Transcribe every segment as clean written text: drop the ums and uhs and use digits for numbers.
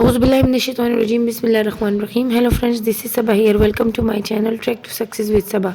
Auzubillahiminash-shaytanir-rajim. Bismillahir-rahmanir-rahim. Hello friends, this is Sabah here. Welcome to my channel Trek to Success with Sabah.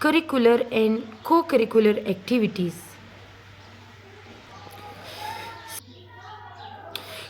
curricular and co-curricular activities.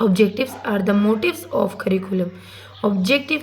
Objectives are the motives of curriculum. Objective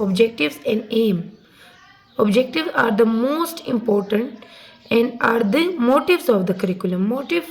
Objectives and aim. Objectives are the most important and are the motives of the curriculum. Motive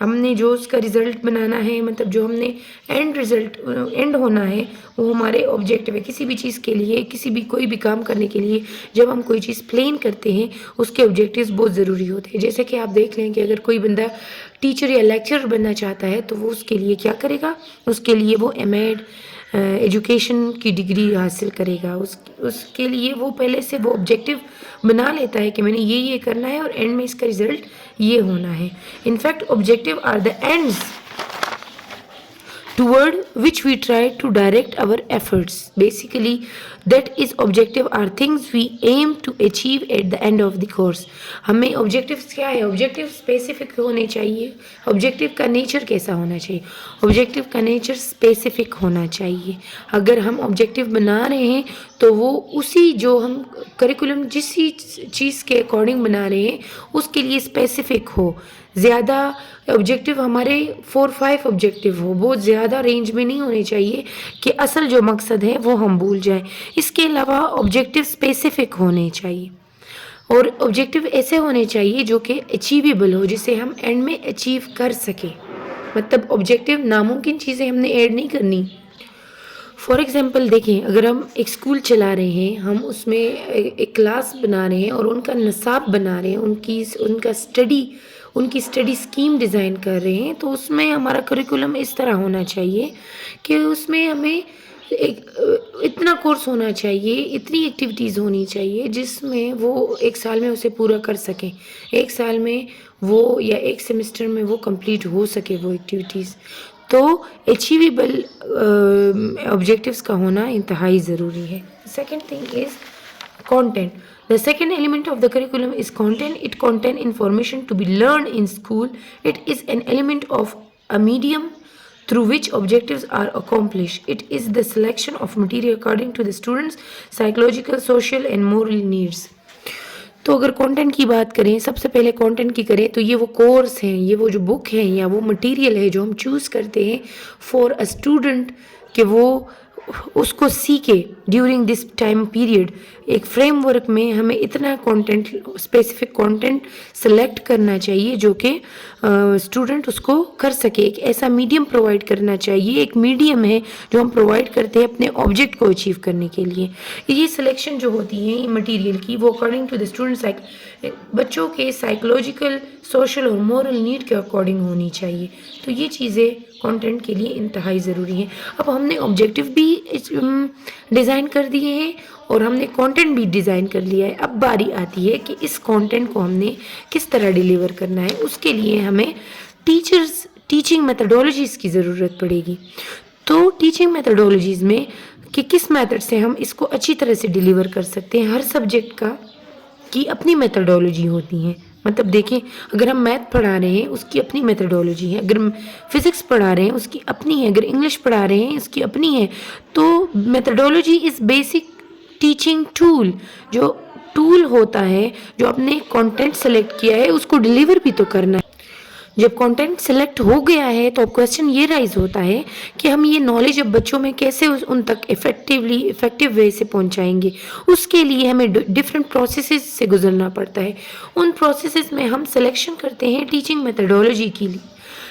ہم نے جو اس کا result بنانا ہے، مطلب جو ہم نے and ہونا ہے وہ ہمارے آبجیکٹیو ہے. کسی بھی چیز کے لیے، کوئی بھی کام کرنے کے لیے جب ہم کوئی چیز پلان کرتے ہیں اس کے آبجیکٹیوز بہت ضروری ہوتے ہیں. جیسے کہ آپ دیکھ لیں کہ اگر کوئی بندہ ٹیچر یا لیکچرر بننا چاہتا ہے تو وہ اس کے لیے کیا کرے گا؟ اس کے لیے وہ ایم.ایڈ ایجوکیشن کی ڈگری حاصل کرے گا. اس کے لیے وہ پہلے سے وہ آبجیکٹیو بنا لیتا ہے کہ میں نے یہ کرنا ہے اور اینڈ میں اس کا رزلٹ یہ ہونا ہے. In fact objective are the ends toward which we try to direct our efforts. Basically, that is objective are things we aim to achieve at the end of the course. ہمیں objectives کیا ہے؟ objective specific ہونے چاہیے. objective کا nature کیسا ہونا چاہیے؟ objective کا nature specific ہونا چاہیے. اگر ہم objective بنا رہے ہیں تو وہ اسی جو ہم کریکولم جس چیز کے اکارڈنگ بنا رہے ہیں اس کے لیے اسپیسیفک ہو. زیادہ آبجیکٹیو ہمارے 4-5 آبجیکٹیو ہو، بہت زیادہ رینج میں نہیں ہونے چاہیے کہ اصل جو مقصد ہے وہ ہم بھول جائیں. اس کے علاوہ آبجیکٹیو اسپیسیفک ہونے چاہیے اور آبجیکٹیو ایسے ہونے چاہیے جو کہ اچیویبل ہو، جسے ہم اینڈ میں اچیو کر سکیں. مطلب آبجیکٹیو ناممکن چیزیں ہم نے ایڈ نہیں کرنی. فار ایگزامپل دیکھیں، اگر ہم ایک اسکول چلا رہے ہیں، ہم اس میں ایک کلاس بنا رہے ہیں اور ان کا نصاب بنا رہے ہیں، ان کی اسٹڈی اسکیم ڈیزائن کر رہے ہیں، تو اس میں ہمارا کریکولم اس طرح ہونا چاہیے کہ اس میں ہمیں اتنا کورس ہونا چاہیے، اتنی ایکٹیویٹیز ہونی چاہیے جس میں وہ ایک سال میں اسے پورا کر سکیں، ایک سال میں وہ یا ایک سیمسٹر میں وہ کمپلیٹ ہو سکے وہ ایکٹیویٹیز. تو اچیویبل آبجیکٹیوز کا ہونا انتہائی ضروری ہے. Second thing is content. The second element of the curriculum is content. It contains information to be learned in school. It is an element of a medium through which objectives are accomplished. It is the selection of material according to the students' psychological, social and moral needs. تو اگر content کی بات کریں، سب سے پہلے content کی کریں تو یہ وہ کورس ہیں، یہ وہ جو بک ہے یا وہ مٹیریل ہے جو ہم چوز کرتے ہیں فار اے اسٹوڈنٹ کہ وہ اس کو سیکھے ڈیورنگ دس ٹائم پیریڈ. ایک فریم ورک میں ہمیں اتنا کانٹینٹ، اسپیسیفک کانٹینٹ سلیکٹ کرنا چاہیے جو کہ اسٹوڈنٹ اس کو کر سکے. ایک ایسا میڈیم پرووائڈ کرنا چاہیے، ایک میڈیم ہے جو ہم پرووائڈ کرتے ہیں اپنے آبجیکٹ کو اچیو کرنے کے لیے. یہ سلیکشن جو ہوتی ہے مٹیریل کی، وہ اکارڈنگ ٹو دا اسٹوڈنٹ بچوں کے سائیکولوجیکل، سوشل اور مورل نیڈ کے اکارڈنگ ہونی چاہیے. تو یہ چیزیں کانٹینٹ کے لیے انتہائی ضروری ہیں. اب ہم نے آبجیکٹیو بھی ڈیزائن کر دیے ہیں اور ہم نے کانٹینٹ بھی ڈیزائن کر لیا ہے. اب باری آتی ہے کہ اس کانٹینٹ کو ہم نے کس طرح ڈیلیور کرنا ہے. اس کے لیے ہمیں ٹیچنگ میتھڈالوجیز کی ضرورت پڑے گی. تو ٹیچنگ میتھڈالوجیز میں کہ کس میتھڈ سے ہم اس کو اچھی طرح سے ڈیلیور کر سکتے ہیں. ہر سبجیکٹ کی اپنی میتھڈالوجی ہوتی ہیں. مطلب دیکھیں، اگر ہم میتھ پڑھا رہے ہیں اس کی اپنی میتھڈالوجی ہے، اگر فزکس پڑھا رہے ہیں اس کی اپنی ہے، اگر انگلش پڑھا رہے ہیں اس کی اپنی ہے. تو methodology is basic teaching tool. جو ٹول ہوتا ہے، جو آپ نے کانٹینٹ سلیکٹ کیا ہے اس کو ڈیلیور بھی تو کرنا ہے. جب کانٹینٹ سلیکٹ ہو گیا ہے تو اب کویسچن یہ رائز ہوتا ہے کہ ہم یہ نالج اب بچوں میں کیسے ان تک افیکٹو وے سے پہنچائیں گے. اس کے لیے ہمیں ڈفرینٹ پروسیسز سے گزرنا پڑتا ہے. ان پروسیسز میں ہم سلیکشن کرتے ہیں ٹیچنگ میتھڈالوجی کے لیے.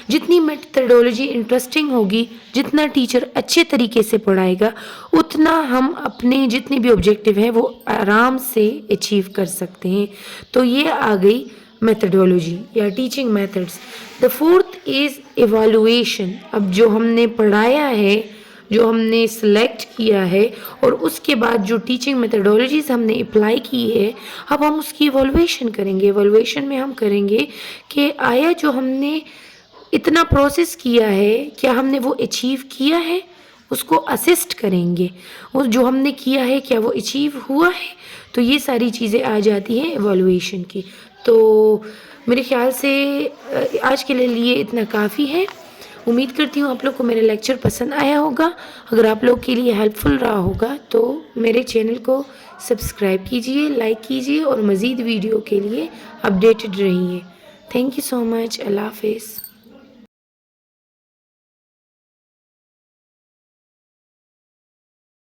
جتنی میتھڈالوجی انٹرسٹنگ ہوگی، جتنا ٹیچر اچھے طریقے سے پڑھائے گا، اتنا ہم اپنے جتنے بھی آبجیکٹیو ہیں وہ آرام سے اچیو کر سکتے ہیں. تو یہ آ گئی میتھڈالوجی یا teaching methods. The fourth is evaluation. اب جو ہم نے پڑھایا ہے، جو ہم نے سلیکٹ کیا ہے اور اس کے بعد جو ٹیچنگ میتھڈالوجیز ہم نے اپلائی کی ہے، اب ہم اس کی ایوالویشن کریں گے. ایوالویشن میں ہم کریں گے کہ آیا جو ہم نے اتنا پروسیس کیا ہے کیا ہم نے وہ اچیو کیا ہے. اس کو اسسٹ کریں گے، وہ جو ہم نے کیا ہے کیا وہ اچیو ہوا ہے. تو یہ ساری چیزیں آ جاتی ہیں ایوالویشن کی. تو میرے خیال سے آج کے لیے اتنا کافی ہے. امید کرتی ہوں آپ لوگ کو میرا لیکچر پسند آیا ہوگا. اگر آپ لوگ کے لیے ہیلپ فل رہا ہوگا تو میرے چینل کو سبسکرائب کیجئے، لائک کیجئے اور مزید ویڈیو کے لیے اپڈیٹڈ رہیے. تھینک یو سو مچ. اللہ حافظ.